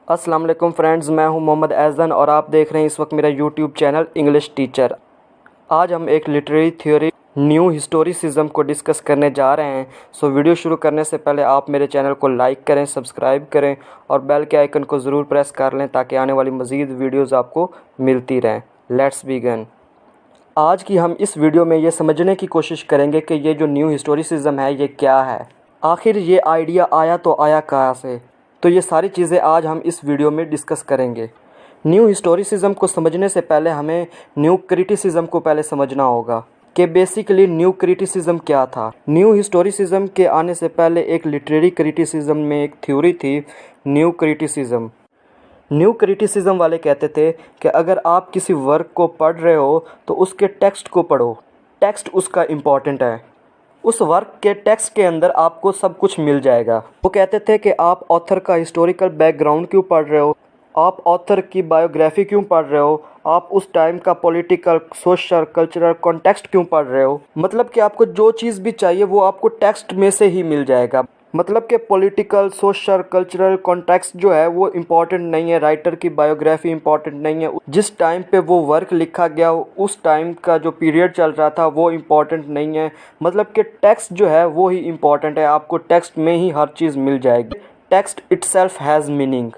अस्सलाम वालेकुम फ्रेंड्स, मैं हूं मोहम्मद ऐज़न और आप देख रहे हैं इस वक्त मेरा यूट्यूब चैनल इंग्लिश टीचर। आज हम एक लिटरेरी थ्योरी न्यू हिस्टोरिसिज्म को डिस्कस करने जा रहे हैं। सो वीडियो शुरू करने से पहले आप मेरे चैनल को लाइक करें, सब्सक्राइब करें और बेल के आइकन को ज़रूर प्रेस कर लें ताकि आने वाली मज़ीद वीडियोज़ आपको मिलती रहें। Let's begin. आज की हम इस वीडियो में ये समझने की कोशिश करेंगे कि ये जो न्यू हिस्टोरिसिज्म है ये क्या है, आखिर ये आइडिया आया तो आया कहाँ से। तो ये सारी चीज़ें आज हम इस वीडियो में डिस्कस करेंगे। न्यू हिस्टोरिसिज्म को समझने से पहले हमें न्यू क्रिटिसिज्म को पहले समझना होगा कि बेसिकली न्यू क्रिटिसिज्म क्या था। न्यू हिस्टोरिसिज्म के आने से पहले एक लिटरेरी क्रिटिसिज्म में एक थ्योरी थी, न्यू क्रिटिसिज्म। न्यू क्रिटिसिज्म वाले कहते थे कि अगर आप किसी वर्क को पढ़ रहे हो तो उसके टेक्स्ट को पढ़ो, टेक्स्ट उसका इम्पॉर्टेंट है। उस वर्क के टेक्स्ट के अंदर आपको सब कुछ मिल जाएगा। वो कहते थे कि आप ऑथर का हिस्टोरिकल बैकग्राउंड क्यों पढ़ रहे हो, आप ऑथर की बायोग्राफी क्यों पढ़ रहे हो, आप उस टाइम का पॉलिटिकल, सोशल, कल्चरल कॉन्टेक्स्ट क्यों पढ़ रहे हो। मतलब कि आपको जो चीज़ भी चाहिए वो आपको टेक्स्ट में से ही मिल जाएगा। मतलब कि पॉलिटिकल, सोशल, कल्चरल कॉन्टेक्स्ट जो है वो इम्पॉर्टेंट नहीं है, राइटर की बायोग्राफी इम्पॉर्टेंट नहीं है, जिस टाइम पे वो वर्क लिखा गया उस टाइम का जो पीरियड चल रहा था वो इम्पॉर्टेंट नहीं है। मतलब कि टेक्स्ट जो है वो ही इम्पॉर्टेंट है, आपको टेक्स्ट में ही हर चीज़ मिल जाएगी। Text itself has meaning.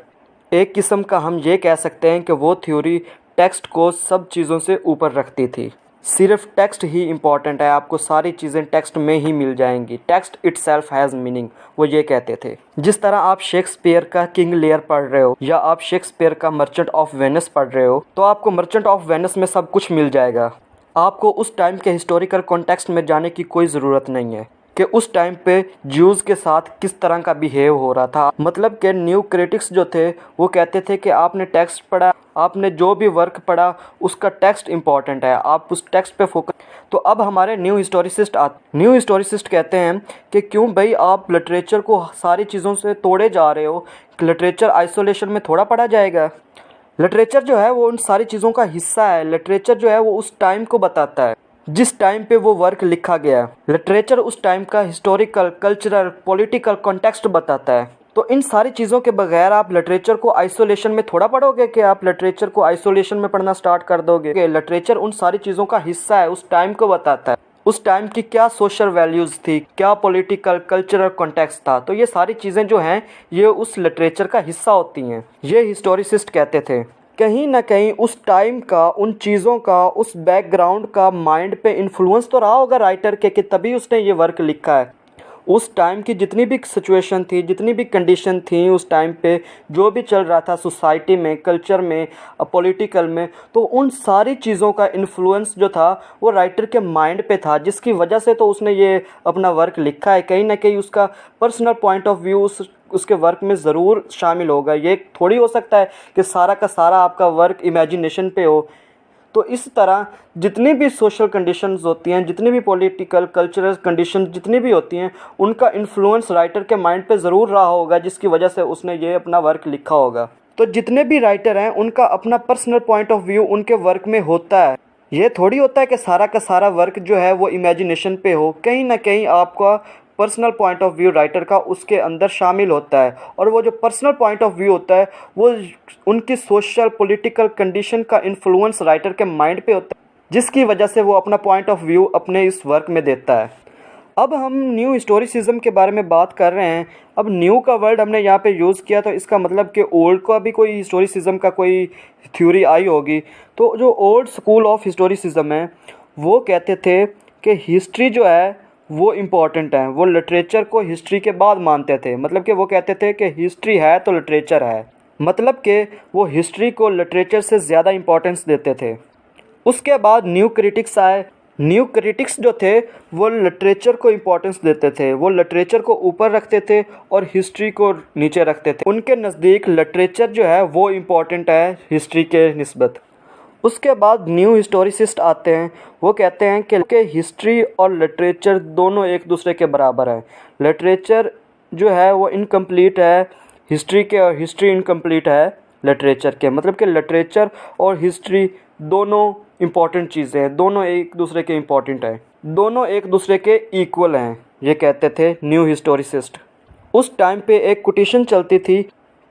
एक किस्म का हम ये कह सकते हैं कि वो थ्योरी टेक्स्ट को सब चीज़ों से ऊपर रखती थी। सिर्फ टेक्स्ट ही इम्पॉर्टेंट है, आपको सारी चीज़ें टेक्स्ट में ही मिल जाएंगी। टेक्स्ट इटसेल्फ हैज़ मीनिंग, वो ये कहते थे। जिस तरह आप शेक्सपियर का किंग लियर पढ़ रहे हो या आप शेक्सपियर का मर्चेंट ऑफ वेनिस पढ़ रहे हो तो आपको मर्चेंट ऑफ वेनिस में सब कुछ मिल जाएगा। आपको उस टाइम के हिस्टोरिकल कॉन्टेक्स्ट में जाने की कोई ज़रूरत नहीं है कि उस टाइम पे ज्यूज़ के साथ किस तरह का बिहेव हो रहा था। मतलब कि न्यू क्रिटिक्स जो थे वो कहते थे कि आपने टेक्स्ट पढ़ा, आपने जो भी वर्क पढ़ा उसका टेक्स्ट इंपॉर्टेंट है, आप उस टेक्स्ट पे फोकस। तो अब हमारे न्यू हिस्टोरिसिस्ट कहते हैं कि क्यों भाई आप लिटरेचर को सारी चीज़ों से तोड़े जा रहे हो, लिटरेचर आइसोलेशन में थोड़ा पढ़ा जाएगा। लिटरेचर जो है वो उन सारी चीज़ों का हिस्सा है। लिटरेचर जो है वो उस टाइम को बताता है जिस टाइम पे वो वर्क लिखा गया। लिटरेचर उस टाइम का हिस्टोरिकल, कल्चरल, पॉलिटिकल कॉन्टेक्स्ट बताता है। तो इन सारी चीज़ों के बगैर आप लिटरेचर को आइसोलेशन में थोड़ा पढ़ोगे कि आप लिटरेचर को आइसोलेशन में पढ़ना स्टार्ट कर दोगे। कि लिटरेचर उन सारी चीज़ों का हिस्सा है, उस टाइम को बताता है, उस टाइम की क्या सोशल वैल्यूज़ थी, क्या पॉलिटिकल, कल्चरल कॉन्टेक्स्ट था। तो ये सारी चीज़ें जो हैं ये उस लिटरेचर का हिस्सा होती हैं, ये हिस्टोरिसिस्ट कहते थे। कहीं ना कहीं उस टाइम का, उन चीज़ों का, उस बैकग्राउंड का माइंड पे इन्फ्लुएंस तो रहा होगा राइटर के कि तभी उसने ये वर्क लिखा है। उस टाइम की जितनी भी सिचुएशन थी, जितनी भी कंडीशन थी उस टाइम पे, जो भी चल रहा था सोसाइटी में, कल्चर में, पॉलिटिकल में, तो उन सारी चीज़ों का इन्फ्लुएंस जो था वो राइटर के माइंड पे था, जिसकी वजह से तो उसने ये अपना वर्क लिखा है। कहीं ना कहीं उसका पर्सनल पॉइंट ऑफ व्यू उसके वर्क में ज़रूर शामिल होगा। ये थोड़ी हो सकता है कि सारा का सारा आपका वर्क इमेजिनेशन पे हो। तो इस तरह जितनी भी सोशल कंडीशंस होती हैं, जितनी भी पॉलिटिकल, कल्चरल कंडीशन जितनी भी होती हैं, उनका इन्फ्लुएंस राइटर के माइंड पे ज़रूर रहा होगा, जिसकी वजह से उसने ये अपना वर्क लिखा होगा। तो जितने भी राइटर हैं उनका अपना पर्सनल पॉइंट ऑफ व्यू उनके वर्क में होता है। ये थोड़ी होता है कि सारा का सारा वर्क जो है वो इमेजिनेशन पे हो। कहीं ना कहीं आपका personal point of view writer का उसके अंदर शामिल होता है, और वो जो पर्सनल पॉइंट ऑफ व्यू होता है वो उनकी सोशल, पॉलिटिकल कंडीशन का इन्फ्लुएंस राइटर के माइंड पे होता है, जिसकी वजह से वो अपना पॉइंट ऑफ व्यू अपने इस वर्क में देता है। अब हम न्यू हिस्टोरिसिज्म के बारे में बात कर रहे हैं। अब न्यू का वर्ड हमने यहाँ पे यूज़ किया तो इसका मतलब कि ओल्ड का भी कोई हिस्टोरिसिज्म का कोई थ्योरी आई होगी। तो जो ओल्ड स्कूल ऑफ हिस्टोरिसिज्म है वो कहते थे कि हिस्ट्री जो है वो इम्पॉर्टेंट है। वो लिटरेचर को हिस्ट्री के बाद मानते थे। मतलब कि वो कहते थे कि हिस्ट्री है तो लिटरेचर है। मतलब कि वो हिस्ट्री को लिटरेचर से ज़्यादा इम्पोर्टेंस देते थे। उसके बाद न्यू क्रिटिक्स आए। न्यू क्रिटिक्स जो थे वो लिटरेचर को इम्पोर्टेंस देते थे, वो लिटरेचर को ऊपर रखते थे और हिस्ट्री को नीचे रखते थे। उनके नज़दीक लिटरेचर जो है वो इम्पॉर्टेंट है हिस्ट्री के निस्बत। उसके बाद न्यू हिस्टोरिसिस्ट आते हैं। वो कहते हैं कि हिस्ट्री और लिटरेचर दोनों एक दूसरे के बराबर हैं। लिटरेचर जो है वो इनकम्प्लीट है हिस्ट्री के, और हिस्ट्री इनकम्प्लीट है लिटरेचर के। मतलब कि लिटरेचर और हिस्ट्री दोनों इम्पॉर्टेंट चीज़ें हैं, दोनों एक दूसरे के इम्पॉर्टेंट हैं, दोनों एक दूसरे के इक्वल हैं, ये कहते थे न्यू हिस्टोरिसिस्ट। उस टाइम पे एक कोटेशन चलती थी,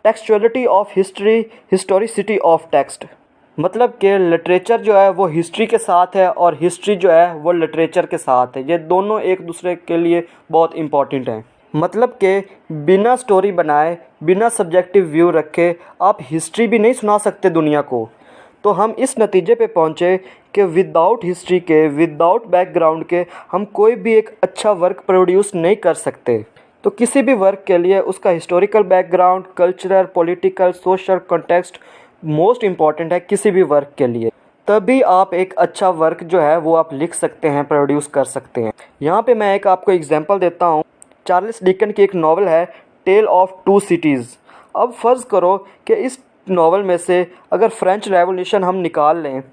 textuality of history, historicity of text. मतलब कि लिटरेचर जो है वो हिस्ट्री के साथ है और हिस्ट्री जो है वो लिटरेचर के साथ है। ये दोनों एक दूसरे के लिए बहुत इम्पॉर्टेंट हैं। मतलब कि बिना स्टोरी बनाए, बिना सब्जेक्टिव व्यू रखे आप हिस्ट्री भी नहीं सुना सकते दुनिया को। तो हम इस नतीजे पे पहुँचे कि विदाउट हिस्ट्री के, विदाउट बैकग्राउंड के हम कोई भी एक अच्छा वर्क प्रोड्यूस नहीं कर सकते। तो किसी भी वर्क के लिए उसका historical background, cultural, political, social context most important है किसी भी वर्क के लिए। तभी आप एक अच्छा वर्क जो है वो आप लिख सकते हैं, प्रोड्यूस कर सकते हैं। यहाँ पे मैं एक आपको एग्जांपल देता हूँ। चार्ल्स डिकन की एक नावल है टेल ऑफ टू सिटीज़। अब फ़र्ज़ करो कि इस नावल में से अगर फ्रेंच रेवोल्यूशन हम निकाल लें,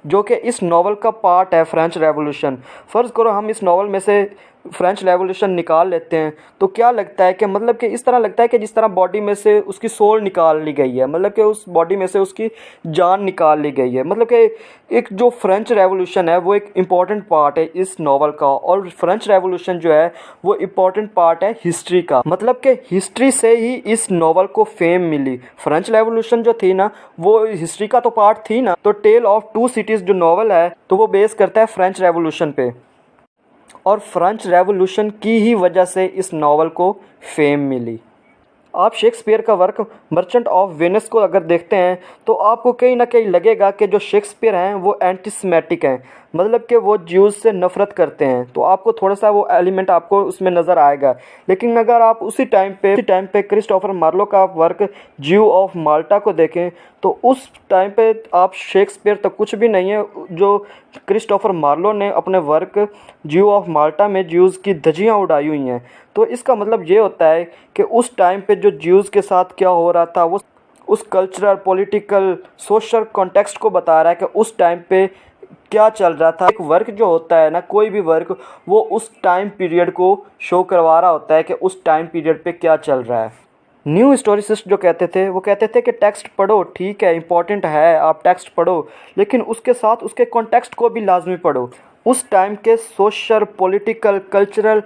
जो कि इस नावल का पार्ट है फ्रेंच रेवोल्यूशन। फ़र्ज़ करो हम इस नावल में से फ्रेंच रेवोल्यूशन निकाल लेते हैं, तो क्या लगता है कि मतलब कि इस तरह लगता है कि जिस तरह बॉडी में से उसकी सोल निकाल ली गई है, मतलब कि उस बॉडी में से उसकी जान निकाल ली गई है। मतलब कि एक जो फ्रेंच रेवोल्यूशन है वो एक इम्पॉर्टेंट पार्ट है इस नावल का, और फ्रेंच रेवोल्यूशन जो है वो इम्पॉर्टेंट पार्ट है हिस्ट्री का। मतलब कि हिस्ट्री से ही इस नावल को फेम मिली। फ्रेंच रेवोल्यूशन जो थी ना वो हिस्ट्री का तो पार्ट थी ना। तो टेल ऑफ टू सिटीज़ जो नावल है तो वो बेस करता है फ्रेंच रेवोल्यूशन पे, और फ्रेंच रेवोल्यूशन की ही वजह से इस नावल को फेम मिली। आप शेक्सपियर का वर्क मर्चेंट ऑफ वेनिस को अगर देखते हैं तो आपको कहीं ना कहीं लगेगा कि जो शेक्सपियर हैं वो एंटीसेमेटिक हैं, मतलब कि वो ज्यूज़ से नफ़रत करते हैं। तो आपको थोड़ा सा वो एलिमेंट आपको उसमें नज़र आएगा। लेकिन अगर आप उसी टाइम पे क्रिस्टोफर मार्लो का वर्क ज्यू ऑफ माल्टा को देखें तो उस टाइम पे आप शेक्सपियर तक कुछ भी नहीं है जो क्रिस्टोफर मार्लो ने अपने वर्क ज्यू ऑफ माल्टा में ज्यूज़ की धज्जियाँ उड़ाई हुई हैं। तो इसका मतलब ये होता है कि उस टाइम पे जो ज्यूज़ के साथ क्या हो रहा था वो उस कल्चरल, पॉलिटिकल, सोशल कॉन्टेक्स्ट को बता रहा है कि उस टाइम पे क्या चल रहा था। एक वर्क जो होता है ना, कोई भी वर्क, वो उस टाइम पीरियड को शो करवा रहा होता है कि उस टाइम पीरियड पे क्या चल रहा है। न्यू हिस्टोरिसिस्ट जो कहते थे वो कहते थे कि टेक्स्ट पढ़ो, ठीक है इम्पॉर्टेंट है, आप टेक्स्ट पढ़ो, लेकिन उसके साथ उसके कॉन्टेक्स्ट को भी लाजमी पढ़ो। उस टाइम के सोशल, पॉलिटिकल, कल्चरल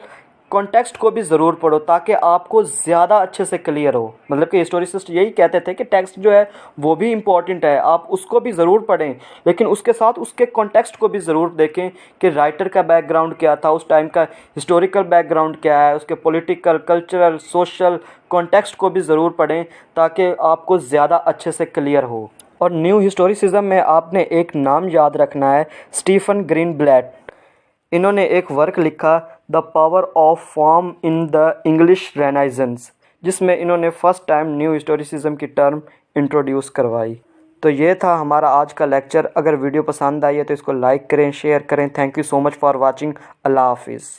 कॉन्टेक्स्ट को भी ज़रूर पढ़ो ताकि आपको ज़्यादा अच्छे से क्लियर हो। मतलब कि हिस्टोरिसिस्ट यही कहते थे कि टेक्स्ट जो है वो भी इम्पॉर्टेंट है, आप उसको भी ज़रूर पढ़ें, लेकिन उसके साथ उसके कॉन्टेक्स्ट को भी ज़रूर देखें कि राइटर का बैकग्राउंड क्या था, उस टाइम का हिस्टोरिकल बैकग्राउंड क्या है, उसके पॉलिटिकल, कल्चरल, सोशल कॉन्टेक्स्ट को भी ज़रूर पढ़ें ताकि आपको ज़्यादा अच्छे से क्लियर हो। और न्यू हिस्टोरिसिज्म में आपने एक नाम याद रखना है, स्टीफन ग्रीनब्लैट। इन्होंने एक वर्क लिखा the Power of Form in the English Renaissance, जिसमें इन्होंने फर्स्ट टाइम न्यू हिस्टोरिसिज्म की टर्म इंट्रोड्यूस करवाई। तो ये था हमारा आज का लेक्चर। अगर वीडियो पसंद आई है तो इसको लाइक करें, शेयर करें। Thank you so much for watching. अल्लाह हाफिज़।